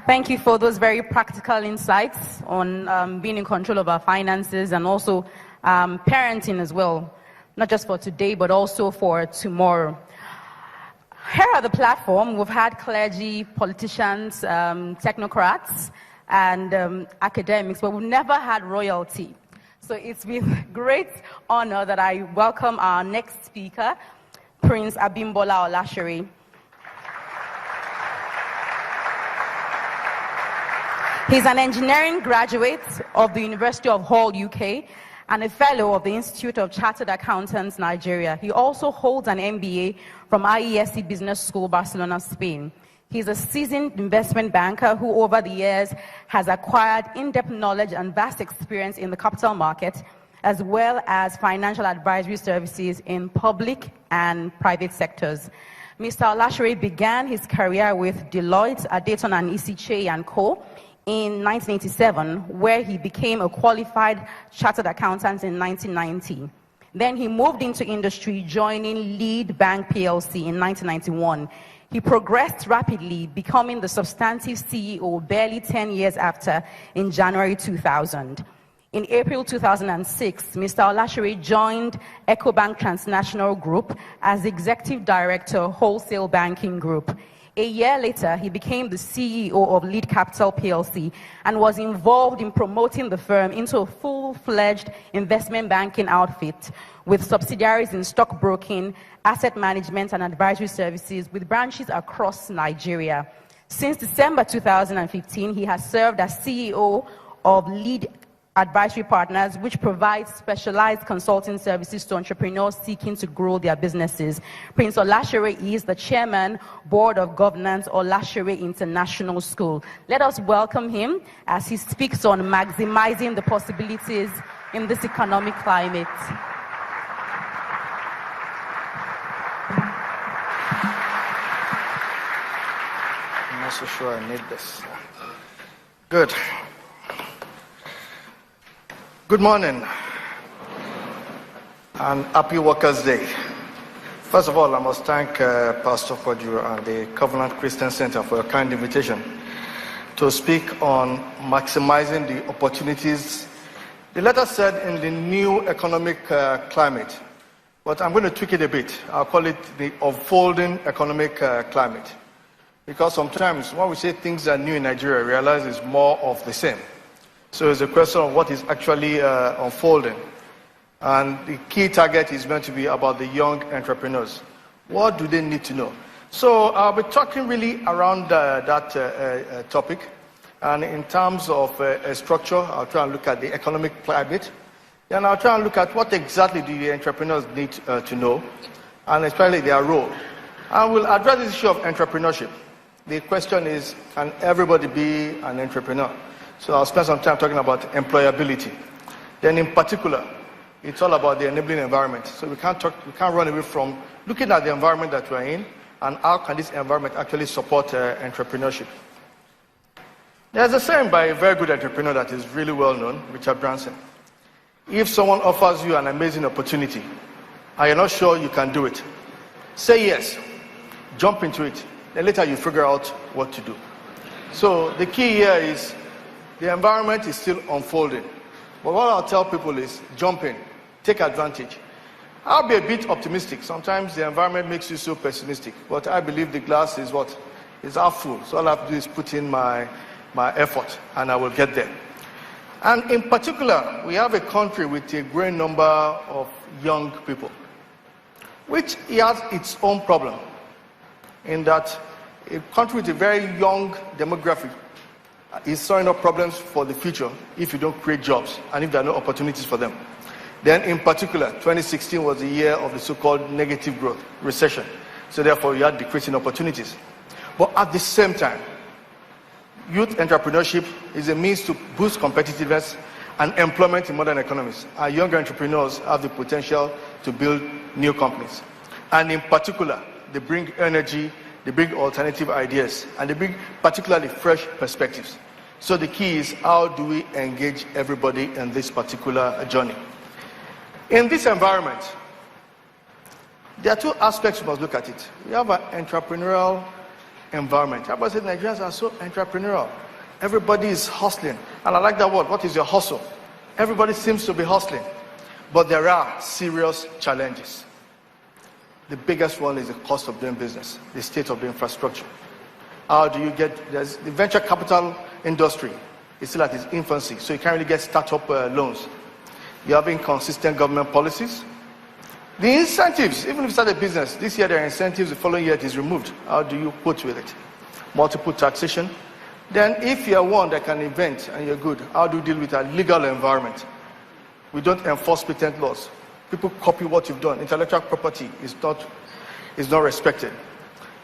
Thank you for those very practical insights on being in control of our finances and also parenting as well, not just for today, but also for tomorrow. Here at the platform, we've had clergy, politicians, technocrats, and academics, but we've never had royalty. So it's with great honor that I welcome our next speaker, Prince Abimbola Olasere. He's an engineering graduate of the University of Hull, UK, and a fellow of the Institute of Chartered Accountants, Nigeria. He also holds an MBA from IESE Business School, Barcelona, Spain. He's a seasoned investment banker who over the years has acquired in-depth knowledge and vast experience in the capital market, as well as financial advisory services in public and private sectors. Mr. Olasere began his career with Deloitte, Adetton and Isichei & Co. in 1987, where he became a qualified chartered accountant in 1990. Then he moved into industry, joining Lead Bank PLC in 1991. He progressed rapidly, becoming the substantive CEO barely 10 years after in January 2000. In April 2006, Mr. Olasere joined Ecobank Transnational Group as Executive Director, Wholesale Banking Group. A year later, he became the CEO of Lead Capital PLC and was involved in promoting the firm into a full-fledged investment banking outfit with subsidiaries in stockbroking, asset management, and advisory services with branches across Nigeria. Since December 2015, he has served as CEO of Lead Advisory Partners, which provides specialized consulting services to entrepreneurs seeking to grow their businesses. Prince Olasere is the chairman, board of governance, Olasere International School. Let us welcome him as he speaks on maximizing the possibilities in this economic climate. I'm not so sure I need this. Good. Good morning and happy Workers' Day. First of all, I must thank Pastor Koju and the Covenant Christian Center for a kind invitation to speak on maximizing the opportunities. The letter said in the new economic climate, but I'm going to tweak it a bit. I'll call it the unfolding economic climate. Because sometimes when we say things are new in Nigeria, we realize it's more of the same. So it's a question of what is actually unfolding. And the key target is going to be about the young entrepreneurs. What do they need to know? So I'll be talking really around that topic. And in terms of structure, I'll try and look at the economic climate. Then I'll try and look at what exactly do the entrepreneurs need to know, and especially their role. And we'll address this issue of entrepreneurship. The question is, can everybody be an entrepreneur? So I'll spend some time talking about employability. Then in particular, it's all about the enabling environment. So we can't run away from looking at the environment that we're in and how can this environment actually support entrepreneurship. There's a saying by a very good entrepreneur that is really well known, Richard Branson. If someone offers you an amazing opportunity and you're not sure you can do it, say yes, jump into it, then later you figure out what to do. So the key here is the environment is still unfolding. But what I'll tell people is jump in, take advantage. I'll be a bit optimistic. Sometimes the environment makes you so pessimistic, but I believe the glass is what? Is half full. So all I have to do is put in my effort and I will get there. And in particular, we have a country with a growing number of young people, which has its own problem in that a country with a very young demographic is throwing up problems for the future if you don't create jobs and if there are no opportunities for them. Then in particular, 2016 was the year of the so-called negative growth, recession. So therefore, you had decreasing opportunities. But at the same time, youth entrepreneurship is a means to boost competitiveness and employment in modern economies. Our younger entrepreneurs have the potential to build new companies. And in particular, they bring energy, they bring alternative ideas, and they bring particularly fresh perspectives. So the key is, how do we engage everybody in this particular journey? In this environment, there are two aspects we must look at it. We have an entrepreneurial environment. Everybody says Nigerians are so entrepreneurial. Everybody is hustling. And I like that word. What is your hustle? Everybody seems to be hustling. But there are serious challenges. The biggest one is the cost of doing business, the state of the infrastructure. How do you get, there's the venture capital industry is still at its infancy, so you can't really get startup loans. You have inconsistent government policies. The incentives, even if you start a business, this year there are incentives, the following year it is removed. How do you cope with it? Multiple taxation. Then if you're one that can invent and you're good, how do you deal with a legal environment? We don't enforce patent laws. People copy what you've done. Intellectual property is not respected.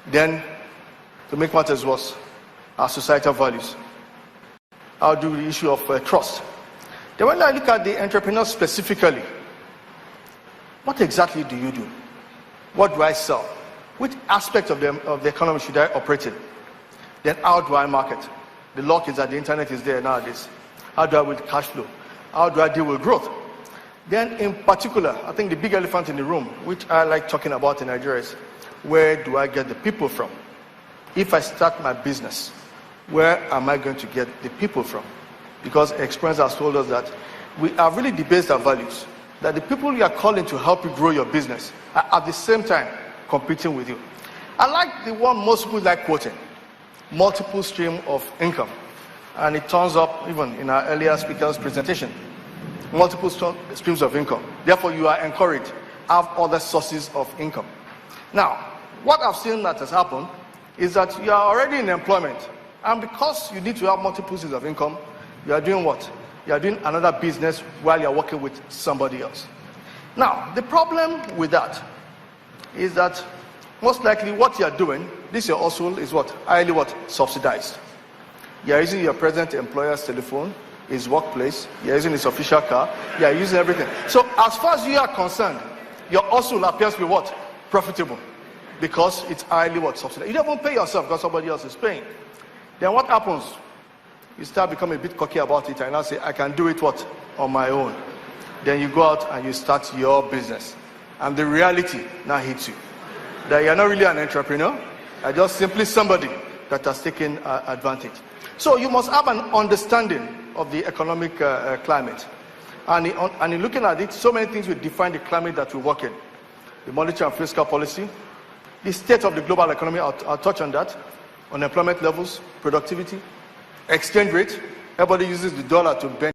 Then, to make matters worse, our societal values. How do the issue of trust? Then when I look at the entrepreneurs specifically, what exactly do you do? What do I sell? Which aspect of the economy should I operate in? Then how do I market? The luck is that the internet is there nowadays. How do I with cash flow? How do I deal with growth? Then in particular, I think the big elephant in the room, which I like talking about in Nigeria, is where do I get the people from? If I start my business, where am I going to get the people from? Because experience has told us that we have really debased our values. That the people you are calling to help you grow your business are at the same time competing with you. I like the one most people like quoting, multiple stream of income. And it turns up even in our earlier speaker's presentation. Multiple streams of income. Therefore, you are encouraged to have other sources of income. Now, what I've seen that has happened is that you are already in employment. And because you need to have multiple sources of income, you are doing what? You are doing another business while you are working with somebody else. Now, the problem with that is that most likely what you are doing, this your hustle is what? Highly what? Subsidized. You are using your present employer's telephone, his workplace, you are using his official car, you are using everything. So as far as you are concerned, your hustle appears to be what? Profitable. Because it's highly what? Subsidized. You don't even pay yourself because somebody else is paying. Then what happens? You start becoming a bit cocky about it and now say, I can do it what? On my own. Then you go out and you start your business. And the reality now hits you. That you're not really an entrepreneur, you're just simply somebody that has taken advantage. So you must have an understanding of the economic climate. And in looking at it, so many things will define the climate that we work in. The monetary and fiscal policy, the state of the global economy, I'll touch on that. Unemployment levels, productivity, exchange rate. Everybody uses the dollar to benchmark.